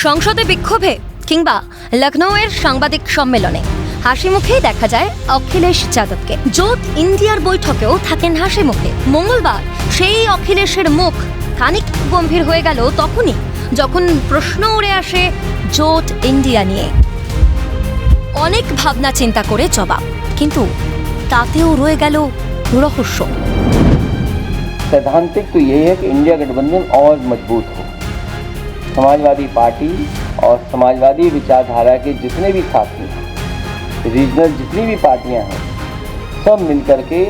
সংসদে বিক্ষোভে কিংবা লখনৌয়ের সাংবাদিক সম্মেলনে হাসি মুখেই দেখা যায় অখিলেশ যাদবকে। জোট ইন্ডিয়ার বৈঠকেও থাকেন হাসি মুখে। মঙ্গলবার সেই অখিলেশের মুখ খানিক গম্ভীর হয়ে গেল তখনই যখন প্রশ্ন উড়ে আসে জোট ইন্ডিয়া নিয়ে। অনেক ভাবনা চিন্তা করে জবাব, কিন্তু তাতেও রয়ে গেল রহস্য। सैद्धांतिक तो यही है कि इंडिया गठबंधन और मजबूत हो। समाजवादी पार्टी और समाजवादी विचारधारा के जितने भी साथी हैं, रीजनल जितनी भी पार्टियां हैं, सब मिलकर के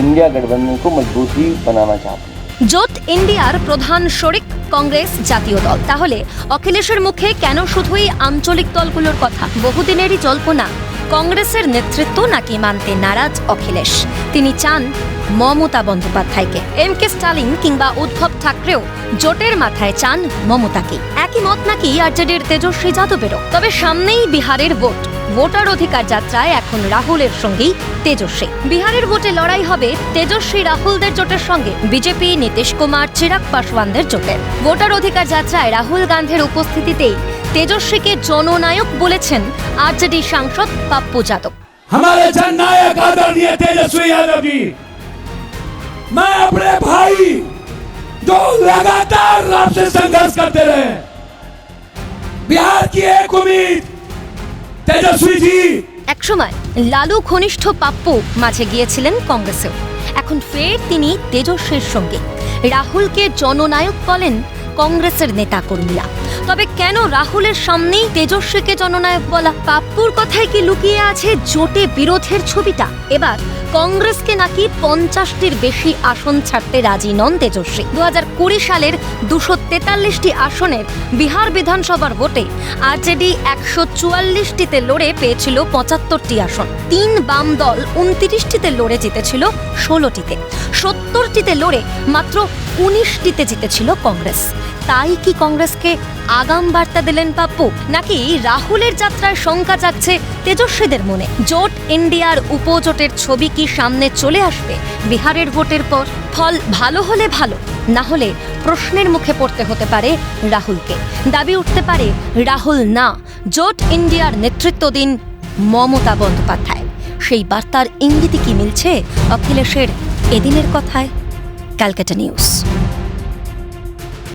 इंडिया गठबंधन को मजबूती बनाना चाहते हैं। জোট ইন্ডিয়ার প্রধান শরিক কংগ্রেস জাতীয় দল। তাহলে অখিলেশের মুখে কেন শুধুই আঞ্চলিক দলগুলোর কথা? বহুদিনেরই জল্পনা কংগ্রেসের নেতৃত্ব নাকি মানতে নারাজ অখিলেশ। তিনি চান মমতা বন্দ্যোপাধ্যায়কে। এম.কে. স্টালিন কিংবা উদ্ধব ঠাকরেও জোটের মাথায় চান মমতাকে। একই মত নাকি আরজেডির তেজস্বী যাদবেরও। তবে সামনেই বিহারের ভোট। ভোটার অধিকার যাত্রায় এখন রাহুলের সঙ্গেই তেজস্বী। বিহারের ভোটে লড়াই হবে তেজস্বী রাহুলদের জোটের সঙ্গে বিজেপি, নীতিশ কুমার, চিরাগ পাসওয়ানদের জোটের। ভোটার অধিকার যাত্রায় রাহুল গান্ধীর উপস্থিতিতেই তেজস্বীকে জননায়ক বলেছেন আরজেডি সাংসদ পাপ্পু যাদব। हमारे जननायक आदरणीय तेजस्वी यादव जी, मैं अपने भाई जो लगातार आपसे संघर्ष करते रहे, बिहार की एक उम्मीद तेजस्वी जी। একসময় লালু ঘনিষ্ঠ পাপ্পু মাঝে গিয়েছিলেন কংগ্রেসেও। এখন ফের তিনি তেজস্বীর সঙ্গে। রাহুলকে জননায়ক বলেন কংগ্রেসের নেতা কর্মীরা। তবে কেন রাহুলের সামনেই তেজস্বীকে জননায়ক বলা? পাপ্পুর কথায় কি লুকিয়ে আছে জোটে বিরোধের ছবিটা? এবার কংগ্রেসকে নাকি 50টির বেশি আসন ছাড়তে রাজি নন তেজস্বী। 2020 সালের 243টি আসনের বিহার বিধানসভার ভোটে আরজেডি 144টিতে লড়ে পেয়েছিল 75টি আসন। 3 বাম দল 29টিতে লড়ে জিতেছিল 16টিতে। 70টিতে লড়ে মাত্র 19টিতে জিতেছিল কংগ্রেস। তাই কি কংগ্রেসকে আগাম বার্তা দিলেন পাপ্পু, নাকি রাহুলের যাত্রায় শঙ্কা জাগছে তেজস্বীদের মনে? জোট ইন্ডিয়ার উপজোটের ছবি কি সামনে চলে আসবে বিহারের ভোটের পর? ফল ভালো হলে ভালো, না হলে প্রশ্নের মুখে পড়তে হতে পারে রাহুলকে। দাবি উঠতে পারে রাহুল না, জোট ইন্ডিয়ার নেতৃত্ব দিন মমতা বন্দ্যোপাধ্যায়। সেই বার্তার ইঙ্গিতে কি মিলছে অখিলেশের এদিনের কথায়? ক্যালকাটা নিউজ।